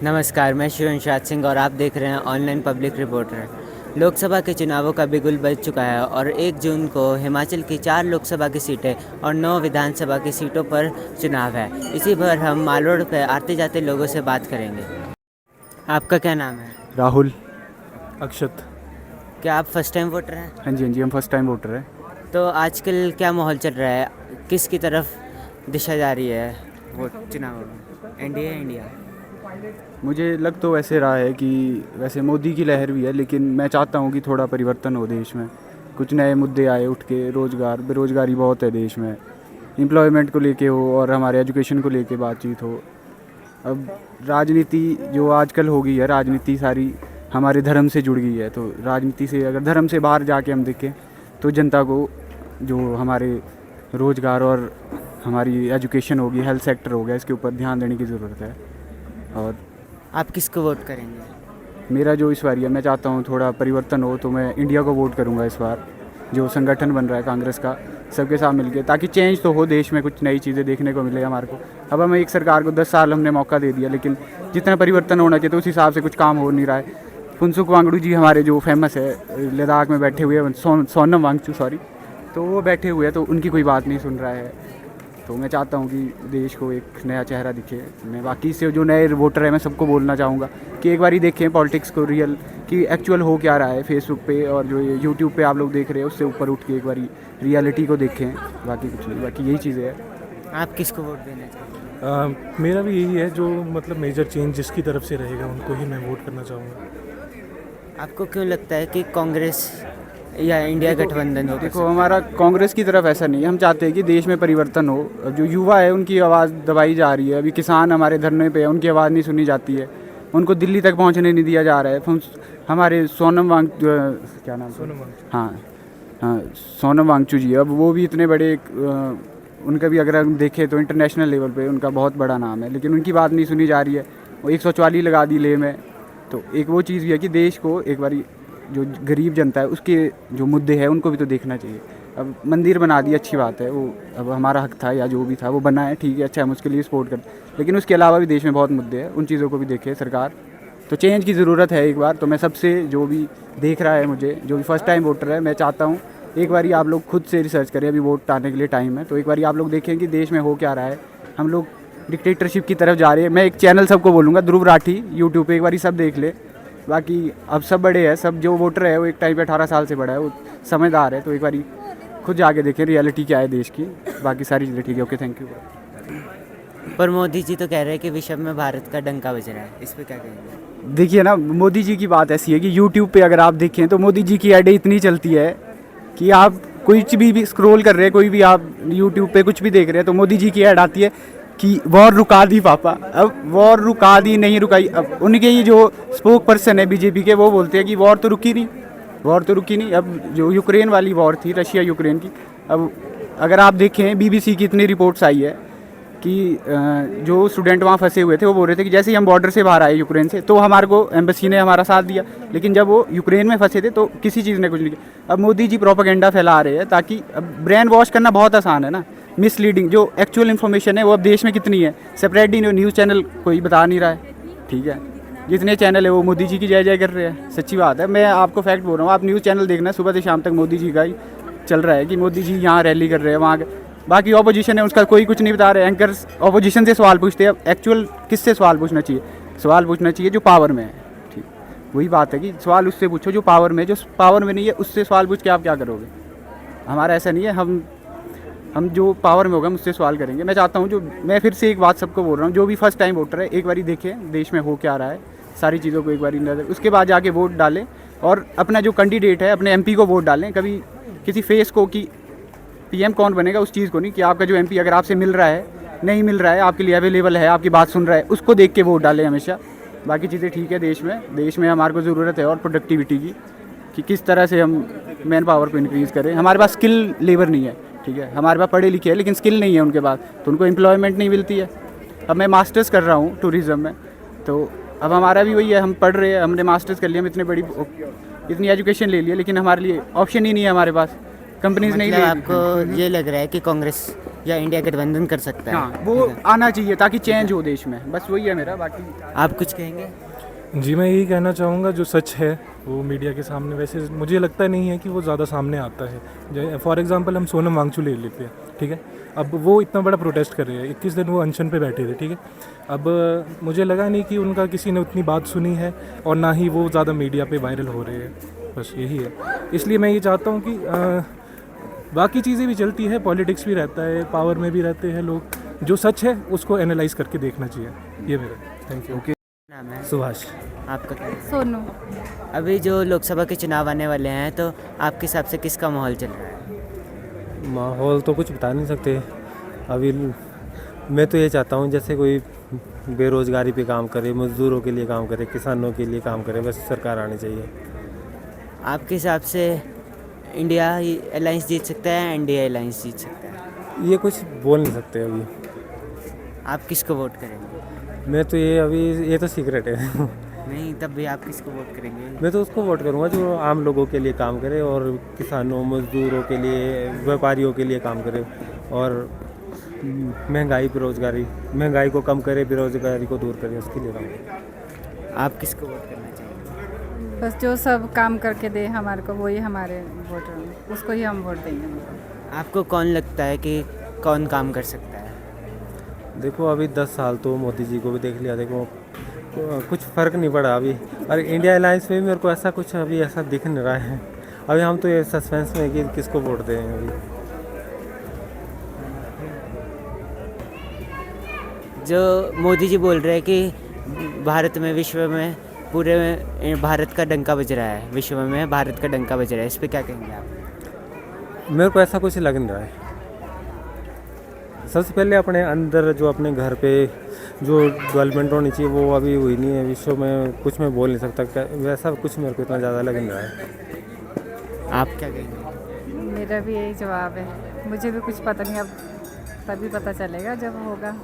नमस्कार, मैं शिवंशाद सिंह और आप देख रहे हैं ऑनलाइन पब्लिक रिपोर्टर। लोकसभा के चुनावों का बिगुल बज चुका है और 1 जून को हिमाचल की 4 लोकसभा की सीटें और 9 विधानसभा की सीटों पर चुनाव है। इसी पर हम माल रोड पर आते जाते लोगों से बात करेंगे। आपका क्या नाम है? राहुल। अक्षत। क्या आप फर्स्ट टाइम वोटर हैं? हाँ जी, हाँ जी, हम फर्स्ट टाइम वोटर हैं। तो आजकल क्या माहौल चल रहा है, किसकी तरफ दिशा जा रही है वोट चुनावों में, एनडीए या इंडिया? मुझे लग तो वैसे रहा है कि वैसे मोदी की लहर भी है, लेकिन मैं चाहता हूँ कि थोड़ा परिवर्तन हो देश में। कुछ नए मुद्दे आए उठ के, रोज़गार, बेरोज़गारी बहुत है देश में, एम्प्लॉयमेंट को लेके हो और हमारे एजुकेशन को लेके बातचीत हो। अब राजनीति जो आजकल हो गई है, राजनीति सारी हमारे धर्म से जुड़ गई है। तो राजनीति से अगर धर्म से बाहर जाके हम देखें तो जनता को जो हमारे रोज़गार और हमारी एजुकेशन होगी, हेल्थ सेक्टर हो गया, इसके ऊपर ध्यान देने की ज़रूरत है। और आप किसको वोट करेंगे? मेरा जो इस बार है, मैं चाहता हूँ थोड़ा परिवर्तन हो, तो मैं इंडिया को वोट करूँगा इस बार। जो संगठन बन रहा है कांग्रेस का, सबके साथ मिलके, ताकि चेंज तो हो देश में, कुछ नई चीज़ें देखने को मिले हमारे को। अब हमें एक सरकार को 10 साल हमने मौका दे दिया, लेकिन जितना परिवर्तन होना चाहिए तो उस हिसाब से कुछ काम हो नहीं रहा है। फुनसुक वांगडू जी हमारे जो फेमस है, लद्दाख में बैठे हुए हैं, सोनम वांगचू सॉरी, तो वो बैठे हुए हैं, तो उनकी कोई बात नहीं सुन रहा है। तो मैं चाहता हूँ कि देश को एक नया चेहरा दिखे। मैं बाकी से जो नए वोटर हैं, मैं सबको बोलना चाहूँगा कि एक बार ही देखें पॉलिटिक्स को, रियल कि एक्चुअल हो क्या रहा है फेसबुक पे और जो ये यूट्यूब पे आप लोग देख रहे हैं, उससे ऊपर उठ के एक बार रियलिटी को देखें। बाकी कुछ नहीं, बाकी यही चीज़ें हैं। आप किसको वोट देना चाहेंगे? मेरा भी यही है, जो मतलब मेजर चेंज जिसकी तरफ से रहेगा उनको ही मैं वोट करना चाहूँगा। आपको क्यों लगता है कि कांग्रेस या इंडिया गठबंधन हो? देखो, हमारा कांग्रेस की तरफ ऐसा नहीं है। हम चाहते हैं कि देश में परिवर्तन हो। अब जो युवा है उनकी आवाज़ दबाई जा रही है। अभी किसान हमारे धरने पे है, उनकी आवाज़ नहीं सुनी जाती है, उनको दिल्ली तक पहुंचने नहीं दिया जा रहा है। हमारे सोनम क्या नाम, सोनम वांगचू। हाँ, सोनम वांगचू जी, अब वो भी इतने बड़े उनका भी अगर हम देखें तो इंटरनेशनल लेवल पे उनका बहुत बड़ा नाम है, लेकिन उनकी बात नहीं सुनी जा रही है। वो 144 लगा दी ले में। तो एक वो चीज़ भी है कि देश को एक बार जो गरीब जनता है उसके जो मुद्दे हैं उनको भी तो देखना चाहिए। अब मंदिर बना दी, अच्छी बात है, वो अब हमारा हक था या जो भी था वो बना है, ठीक है, अच्छा है, हम उसके लिए सपोर्ट करते, लेकिन उसके अलावा भी देश में बहुत मुद्दे हैं, उन चीज़ों को भी देखे सरकार। तो चेंज की ज़रूरत है एक बार। तो मैं सबसे, जो भी देख रहा है मुझे, जो भी फर्स्ट टाइम वोटर है, मैं चाहता हूँ एक बार आप लोग खुद से रिसर्च करें। अभी वोट डालने के लिए टाइम है, तो एक बार आप लोग देखें कि देश में हो क्या रहा है। हम लोग डिक्टेटरशिप की तरफ जा रहे हैं। मैं एक चैनल सबको बोलूँगा, ध्रुव राठी, यूट्यूब पे एक बार सब देख ले। बाकी अब सब बड़े हैं, सब जो वोटर है वो एक टाइम पे 18 साल से बड़ा है, वो समझदार है। तो एक बार खुद जाके देखें रियलिटी क्या है देश की। बाकी सारी चीज़ें ठीक है। Okay, thank you. पर मोदी जी तो कह रहे हैं कि विश्व में भारत का डंका बज रहा है, इस पे क्या कहेंगे? देखिए ना, मोदी जी की बात ऐसी है कि यूट्यूब पे अगर आप देखें तो मोदी जी की ऐडें इतनी चलती है कि आप कुछ भी स्क्रॉल कर रहे हैं, कोई भी आप यूट्यूब पे कुछ भी देख रहे हैं तो मोदी जी की ऐड आती है कि वॉर रुका दी पापा। अब वॉर रुका दी, नहीं रुकाई। अब उनके ये जो स्पोक पर्सन है बीजेपी के, वो बोलते हैं कि वॉर तो रुकी नहीं, वॉर तो रुकी नहीं। अब जो यूक्रेन वाली वॉर थी, रशिया यूक्रेन की, अब अगर आप देखें बीबीसी की इतनी रिपोर्ट्स आई है कि जो स्टूडेंट वहाँ फंसे हुए थे वो बोल रहे थे कि जैसे ही हम बॉर्डर से बाहर आए यूक्रेन से, तो हमारे को एम्बेसी ने हमारा साथ दिया, लेकिन जब वो यूक्रेन में फंसे थे तो किसी चीज़ ने कुछ नहीं किया। अब मोदी जी प्रोपेगेंडा फैला रहे हैं, ताकि अब ब्रेन वॉश करना बहुत आसान है ना, मिसलीडिंग जो एक्चुअल इन्फॉर्मेशन है वो अब देश में कितनी है, सेपरेट ही न्यूज़ चैनल कोई बता नहीं रहा है, ठीक है। जितने चैनल है वो मोदी जी की जय जय कर रहे हैं, सच्ची बात है। मैं आपको फैक्ट बोल रहा हूँ, आप न्यूज़ चैनल देखना, सुबह से शाम तक मोदी जी का ही चल रहा है कि मोदी जी यहाँ रैली कर रहे हैं, वहाँ। बाकी ऑपोजिशन है उसका कोई कुछ नहीं बता रहे। एंकर्स ऑपोजिशन से सवाल पूछते हैं। अब एक्चुअल किससे सवाल पूछना चाहिए? सवाल पूछना चाहिए जो पावर में है, ठीक। वही बात है कि सवाल उससे पूछो जो पावर में है। जो पावर में नहीं है उससे सवाल पूछ के आप क्या करोगे? हमारा ऐसा नहीं है, हम जो पावर में होगा मुझसे सवाल करेंगे। मैं चाहता हूँ, जो मैं फिर से एक बात सबको बोल रहा हूँ, जो भी फर्स्ट टाइम वोटर है, एक बारी देखें देश में हो क्या रहा है, सारी चीज़ों को एक बारी नजर, उसके बाद जाके वोट डालें और अपना जो कैंडिडेट है, अपने एमपी को वोट डालें। कभी किसी फेस को कि पीएम कौन बनेगा उस चीज़ को नहीं, कि आपका जो एमपी अगर आपसे मिल रहा है, नहीं मिल रहा है, आपके लिए अवेलेबल है, आपकी बात सुन रहा है, उसको देख के वोट डालें हमेशा। बाकी चीज़ें ठीक है। देश में हमारे को ज़रूरत है और प्रोडक्टिविटी की, कि किस तरह से हम मैन पावर को इंक्रीज़ करें। हमारे पास स्किल लेबर नहीं है, ठीक है। हमारे पास पढ़े लिखे हैं लेकिन स्किल नहीं है उनके पास, तो उनको एम्प्लॉयमेंट नहीं मिलती है। अब मैं मास्टर्स कर रहा हूँ टूरिज़्म में, तो अब हमारा भी वही है, हम पढ़ रहे हैं, हमने मास्टर्स कर लिया, हम इतनी एजुकेशन ले ली है, लेकिन हमारे लिए ऑप्शन ही नहीं है हमारे पास। कंपनीज नहीं मतलब ले हम्म। आपको ये लग रहा है कि कांग्रेस या इंडिया गठबंधन कर सकता है? हाँ, वो आना चाहिए ताकि चेंज हो देश में, बस वही है मेरा। बाकी आप कुछ कहेंगे? जी, मैं यही कहना चाहूँगा, जो सच है वो मीडिया के सामने वैसे मुझे लगता नहीं है कि वो ज़्यादा सामने आता है। फॉर एग्जांपल हम सोनम वांगचुक ले लेते हैं, ठीक है। अब वो इतना बड़ा प्रोटेस्ट कर रहे हैं, 21 दिन वो अनशन पे बैठे थे, ठीक है। अब मुझे लगा नहीं कि उनका किसी ने उतनी बात सुनी है, और ना ही वो ज़्यादा मीडिया पे वायरल हो रहे हैं, बस यही है। इसलिए मैं ये चाहता हूँ कि बाकी चीज़ें भी चलती है, पॉलिटिक्स भी रहता है, पावर में भी रहते हैं लोग, जो सच है उसको एनालाइज करके देखना चाहिए, ये मेरा। Thank you. नाम है सुभाष। आपका क्या है? सोनू। अभी जो लोकसभा के चुनाव आने वाले हैं, तो आपके हिसाब से किसका माहौल चल रहा है? माहौल तो कुछ बता नहीं सकते अभी। मैं तो ये चाहता हूँ जैसे कोई बेरोज़गारी पे काम करे, मज़दूरों के लिए काम करे, किसानों के लिए काम करे, बस सरकार आनी चाहिए। आपके हिसाब से इंडिया अलायंस जीत सकता है, एनडीए अलायंस जीत सकता है? ये कुछ बोल नहीं सकते अभी। आप किसको वोट करेंगे? मैं तो ये तो सीक्रेट है। नहीं, तब भी आप किसको वोट करेंगे? मैं तो उसको वोट करूँगा जो आम लोगों के लिए काम करे, और किसानों, मज़दूरों के लिए, व्यापारियों के लिए काम करे, और महंगाई को कम करे, बेरोज़गारी को दूर करे, उसके लिए काम करे। आप किसको वोट करना चाहेंगे? बस जो सब काम करके दे हमारे को, वही हमारे वोटर हैं, उसको ही हम वोट देंगे। आपको कौन लगता है कि कौन काम कर सकता है? देखो अभी 10 साल तो मोदी जी को भी देख लिया, देखो कुछ फ़र्क नहीं पड़ा अभी। और इंडिया अलायंस में भी मेरे को ऐसा कुछ अभी ऐसा दिख नहीं रहा है। अभी हम तो ये सस्पेंस में है कि किसको वोट दें अभी। जो मोदी जी बोल रहे हैं कि भारत में, विश्व में, पूरे में भारत का डंका बज रहा है, विश्व में भारत का डंका बज रहा है, इस पर क्या कहेंगे आप? मेरे को ऐसा कुछ लग नहीं रहा है। सबसे पहले अपने अंदर जो अपने घर पे जो डेवलपमेंट होनी चाहिए वो अभी हुई नहीं है। विश्व में कुछ मैं बोल नहीं सकता, वैसा कुछ मेरे को इतना ज़्यादा लग नहीं रहा है। आप क्या कहेंगे? मेरा भी यही जवाब है, मुझे भी कुछ पता नहीं, अब तभी पता चलेगा जब होगा।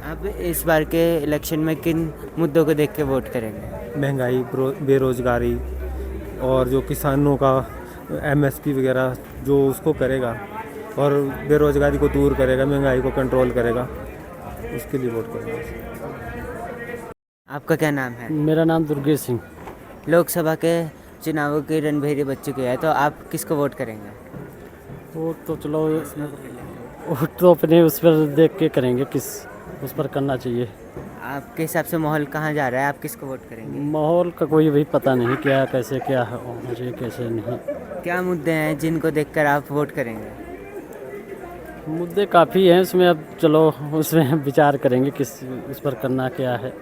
आप इस बार के इलेक्शन में किन मुद्दों को देख के वोट करेंगे? महंगाई, बेरोज़गारी, और जो किसानों का एमएसपी वगैरह जो उसको करेगा, और बेरोज़गारी को दूर करेगा, महंगाई को कंट्रोल करेगा, उसके लिए वोट करेंगे। आपका क्या नाम है? मेरा नाम दुर्गेश सिंह। लोकसभा के चुनावों की रणभेरी बज चुकी है, तो आप किसको वोट करेंगे? वोट तो चलो, वोट तो अपने उस पर देख के करेंगे, किस उस पर करना चाहिए। आपके हिसाब से माहौल कहाँ जा रहा है? आप किसको वोट करेंगे? माहौल का कोई भी पता नहीं, क्या कैसे क्या है मुझे, कैसे नहीं। क्या मुद्दे हैं जिनको देखकर आप वोट करेंगे? मुद्दे काफ़ी हैं उसमें, अब चलो उसमें विचार करेंगे किस उस पर करना क्या है।